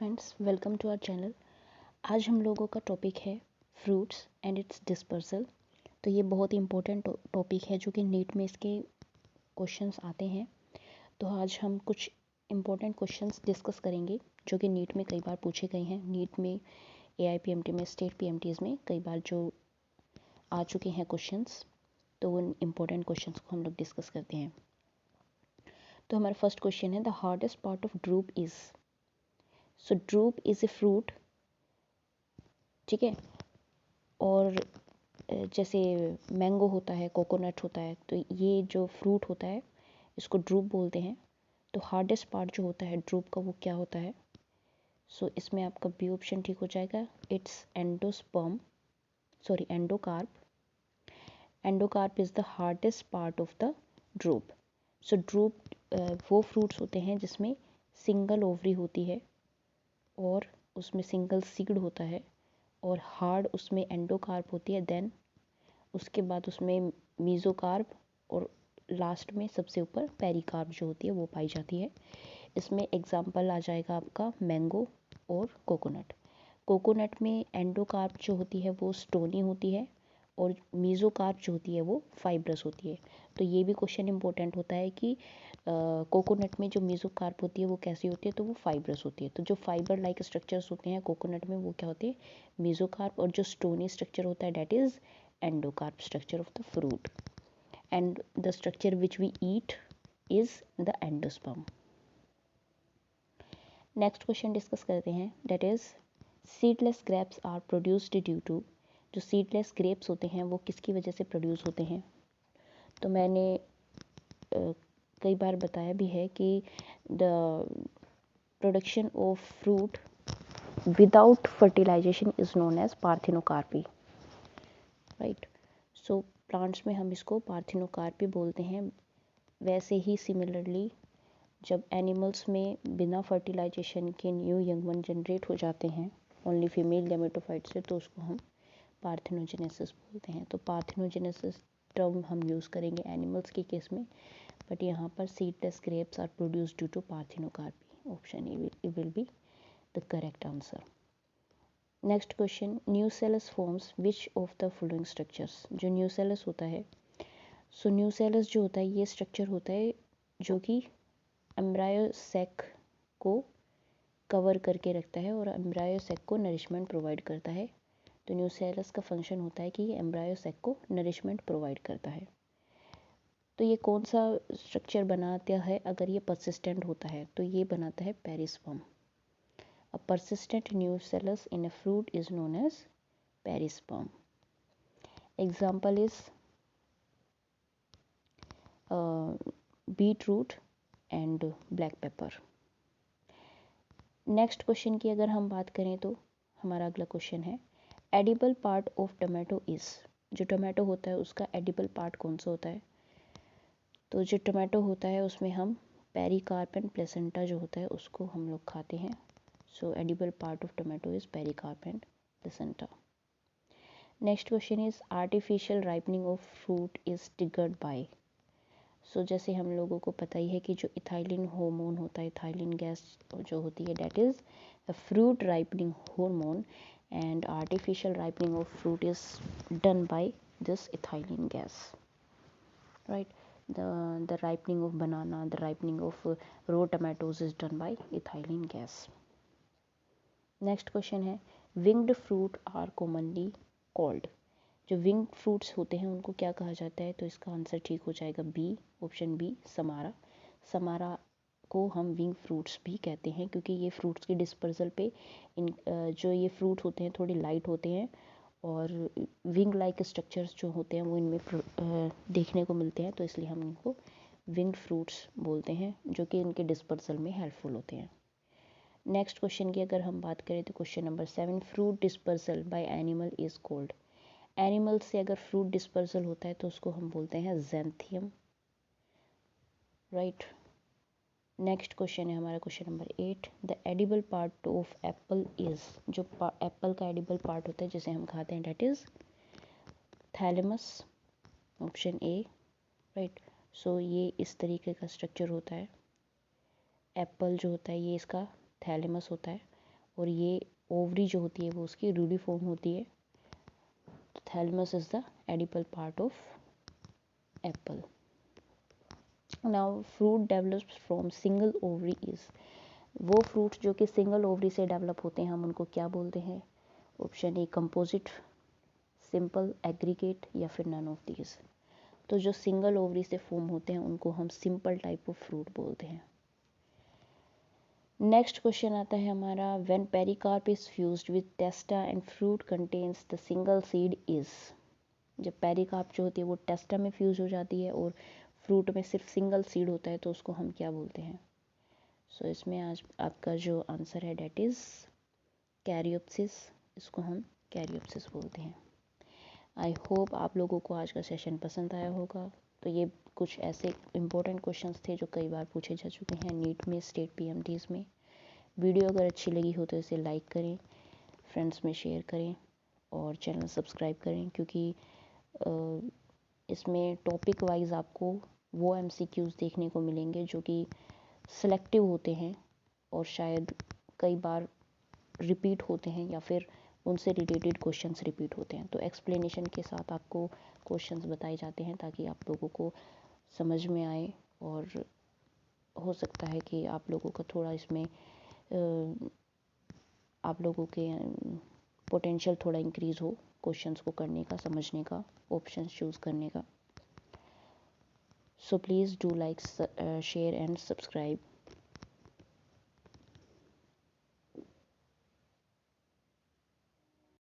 Friends, welcome to our channel. आज हम लोगों का टॉपिक है फ्रूट्स एंड इट्स डिस्पर्सल। तो ये बहुत ही इम्पोर्टेंट टॉपिक है जो कि नीट में इसके क्वेश्चंस आते हैं। तो आज हम कुछ इम्पोर्टेंट क्वेश्चंस डिस्कस करेंगे जो कि नीट में कई बार पूछे गए हैं। नीट में, AIPMT में, स्टेट PMTs में कई बार जो आ चुके हैं क्वेश्चंस। तो उन इम्पोर्टेंट क्वेश्चंस को हम लोग डिस्कस करते हैं। तो हमारा फर्स्ट क्वेश्चन है, the hardest part of drupe is. So drupe is a fruit, ठीक है। और जैसे मैंगो होता है, कोकोनट होता है, तो ये जो फ्रूट होता है इसको ड्रूप बोलते हैं। तो हार्डेस्ट पार्ट जो होता है ड्रूप का वो क्या होता है? सो इसमें आपका बी ऑप्शन ठीक हो जाएगा। It's endosperm, sorry endocarp. Endocarp is the hardest part of the drupe. So drupe वो फ्रूट्स होते हैं जिसमें सिंगल ओवरी होती है और उसमें सिंगल सीड होता है और हार्ड उसमें एंडोकार्प होती है। देन उसके बाद उसमें मीज़ोकार्प और लास्ट में सबसे ऊपर पेरिकार्प जो होती है वो पाई जाती है। इसमें एग्जाम्पल आ जाएगा आपका मैंगो और कोकोनट। कोकोनट में एंडोकार्प जो होती है वो स्टोनी होती है और मीज़ोकार्प जो होती है वो फाइब्रस होती है। तो ये भी क्वेश्चन इंपॉर्टेंट होता है कि कोकोनट में जो मीज़ोकार्प होती है वो कैसी होती है, तो वो फाइब्रस होती है। तो जो फाइबर लाइक स्ट्रक्चर्स होते हैं कोकोनट में वो क्या होते हैं, मीज़ोकार्प। और जो स्टोनी स्ट्रक्चर होता है that is endocarp structure of the fruit, and the structure which we eat is the endosperm. Next question discuss करते हैं, that is seedless grapes are produced due to. जो सीडलेस ग्रेप्स होते हैं वो किसकी वजह से प्रोड्यूस होते हैं? तो मैंने कई बार बताया भी है कि the production of fruit without fertilisation is known as parthenocarpy, right. So plants में हम इसको पार्थिनोकार्पी बोलते हैं। वैसे ही सिमिलरली जब एनिमल्स में बिना फर्टिलाइजेशन के न्यू यंग वन जनरेट हो जाते हैं ओनली फीमेल गैमेटोफाइट से, तो उसको हम पार्थिनोजेनेसिस बोलते हैं। तो पार्थिनोजेनेसिस टर्म हम यूज़ करेंगे एनिमल्स के केस में, बट यहाँ पर seedless grapes are produced due to parthenocarpy. Option A will be the correct answer. Next question, nucellus forms which of the following structures. जो न्यूसेलस होता है, सो न्यूसेलस जो होता है ये स्ट्रक्चर होता है जो कि एम्ब्रायो सैक को कवर करके रखता है और एम्ब्रायो सैक को नरिशमेंट प्रोवाइड करता है। तो न्यूसेलस का फंक्शन होता है कि ये एम्ब्रायो सैक को नरिशमेंट प्रोवाइड करता है। तो ये कौन सा स्ट्रक्चर बनाता है अगर ये परसिस्टेंट होता है? तो ये बनाता है perisperm. A persistent nucellus in a fruit is known as perisperm. Example is beetroot and black pepper. Next question की अगर हम बात करें तो हमारा अगला क्वेश्चन है, edible part of tomato is. जो टोमेटो होता है उसका एडिबल पार्ट कौन सा होता है? तो जो टोमेटो होता है उसमें हम पेरिकार्प एंड प्लेसेंटा जो होता है उसको हम लोग खाते हैं। So edible part of tomato is pericarp and placenta. Next question is artificial ripening of fruit is triggered by. So जैसे हम लोगों को पता ही है कि जो इथाइलिन हार्मोन होता है, इथाइलिन गैस जो होती है that is the fruit ripening hormone, and artificial ripening of fruit is done by this ethylene gas, right. the ripening of banana, the ripening of raw tomatoes is done by ethylene gas. Next question है, winged fruit are commonly called. जो wing fruits होते हैं उनको क्या कहा जाता है? तो इसका आंसर ठीक हो जाएगा B, option B, samara. Samara को हम विंग फ्रूट्स भी कहते हैं क्योंकि ये फ्रूट्स के डिस्पर्सल पे जो ये फ्रूट होते हैं थोड़े लाइट होते हैं और विंग लाइक स्ट्रक्चर्स जो होते हैं वो इनमें देखने को मिलते हैं, तो इसलिए हम इनको विंग फ्रूट्स बोलते हैं जो कि इनके डिस्पर्सल में हेल्पफुल होते हैं। नेक्स्ट क्वेश्चन की अगर हम बात करें तो question number 7, fruit dispersal by animal is called. Animal से अगर फ्रूट डिस्पर्सल होता है तो उसको हम बोलते हैं ज़ैंथियम, राइट। नेक्स्ट क्वेश्चन है हमारा question number 8, the edible part of apple is. जो एप्पल का एडिबल पार्ट होता है जिसे हम खाते हैं that is thalamus, option A, right. So ये इस तरीके का स्ट्रक्चर होता है। एप्पल जो होता है ये इसका थैलेमस होता है। और ये ओवरी जो होती है वो उसकी रूडिफॉर्म होती है। Thalamus is the edible part of Apple. Now fruit develops from single ovary is, वो फ्रूट जो कि सिंगल ओवरी से डेवलप होते हैं हम उनको क्या बोलते हैं? Option a composite, simple, aggregate या फिर नन ऑफ दीज। तो जो सिंगल ओवरी से फॉर्म होते हैं उनको हम सिंपल टाइप ऑफ फ्रूट बोलते हैं। नेक्स्ट क्वेश्चन आता है हमारा, when pericarp is fused with टेस्टा and fruit contains the single seed is. जब पेरिकार्प जो होती है वो टेस्टा में फ्यूज हो जाती है और फ्रूट में सिर्फ सिंगल सीड होता है तो उसको हम क्या बोलते हैं? सो इसमें आज आपका जो आंसर है डेट इज़ कैरियोप्सिस, इसको हम कैरियोप्सिस बोलते हैं। आई होप आप लोगों को आज का सेशन पसंद आया होगा। तो ये कुछ ऐसे इम्पोर्टेंट क्वेश्चंस थे जो कई बार पूछे जा चुके हैं नीट में, स्टेट पीएमटीज़ में। वीडियो अगर अच्छी लगी हो तो इसे लाइक करें, फ्रेंड्स में शेयर करें और चैनल सब्सक्राइब करें, क्योंकि इसमें टॉपिक वाइज आपको वो एमसीक्यूज़ देखने को मिलेंगे जो कि सिलेक्टिव होते हैं और शायद कई बार रिपीट होते हैं या फिर उनसे रिलेटेड क्वेश्चंस रिपीट होते हैं। तो एक्सप्लेनेशन के साथ आपको क्वेश्चंस बताए जाते हैं ताकि आप लोगों को समझ में आए, और हो सकता है कि आप लोगों का थोड़ा इसमें आप लोगों के पोटेंशियल थोड़ा इंक्रीज़ हो क्वेश्चंस को करने का, समझने का, ऑप्शंस चूज़ करने का। So please do like, share and subscribe.